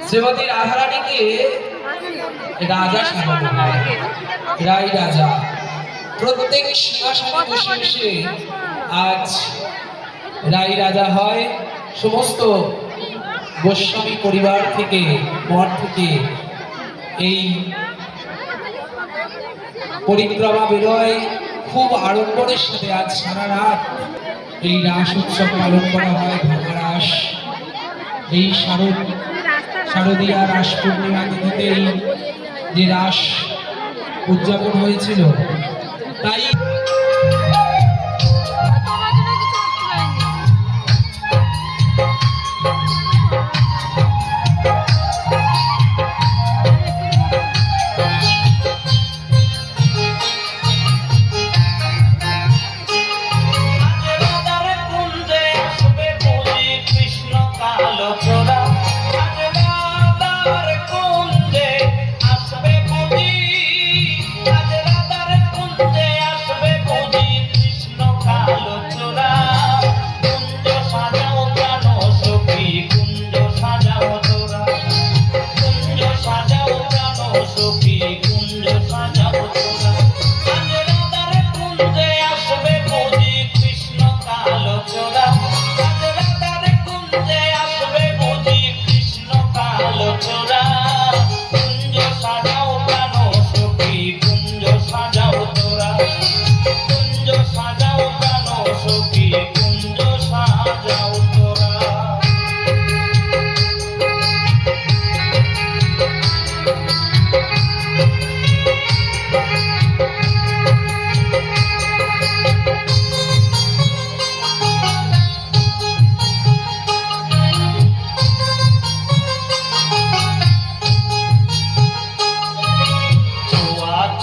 শ্রীমতী রাধারানীকে রাজা সাজানো হয়। রাই রাজা প্রত্যেক সিংহাসনে বসে বসে আজ রাই রাজা হয়। সমস্ত গোস্বামী পরিবার থেকে, মঠ থেকে এই পরিক্রমা বেরোয়। খুব আড়ম্বরের সাথে আজ সারা রাত এই রাস উৎসব পালন করা হয়। ভাঙা রাস, এই শারদীয়া রাস পূর্ণিমা তিথিতে এই যে রাস উদযাপন হয়েছিল, তাই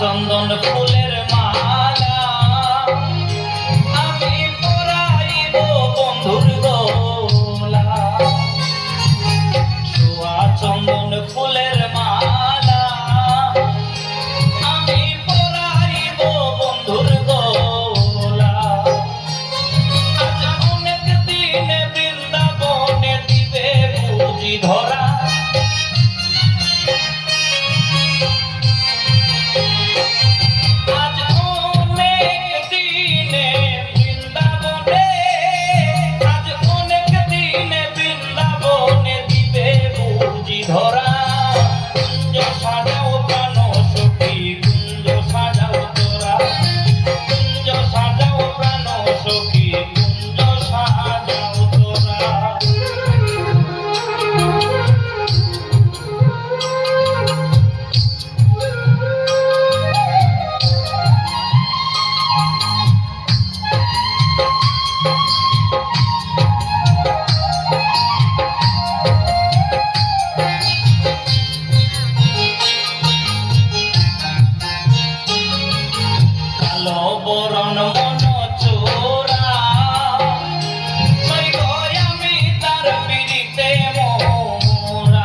চন্দন ফুলের মালা আমি পরাইব বন্ধুর গলা। ছোয়া চন্দন ফুলের মালা আমি পরাইব বন্ধুর গলা। আজ অনেক দিনে বৃন্দাবনে দিবে বুঝি ধরা। বরণ মন চোরা আমি তার পিড়িতে মোরা।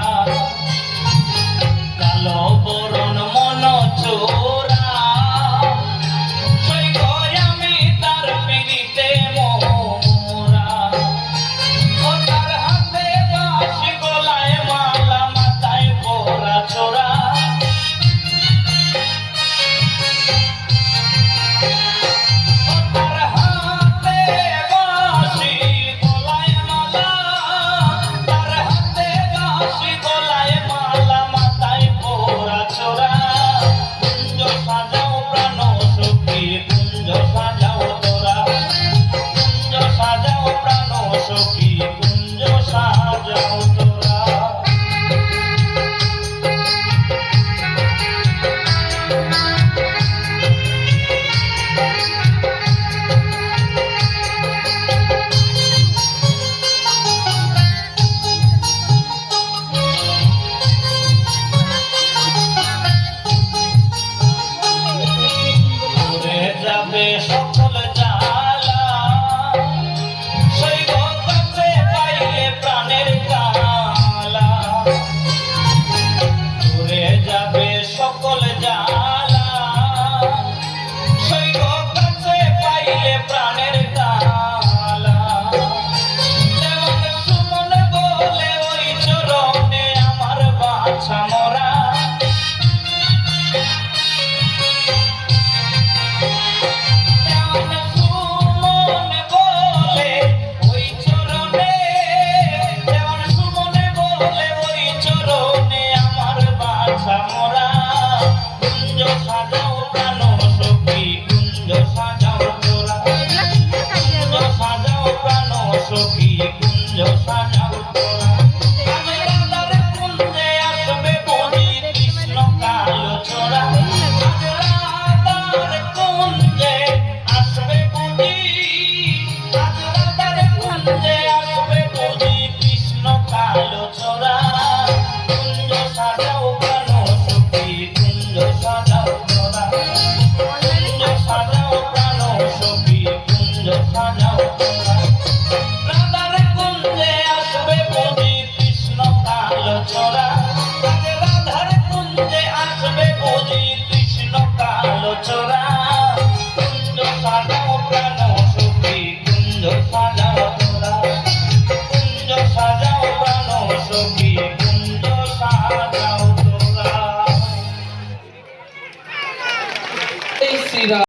শ্রীরাম।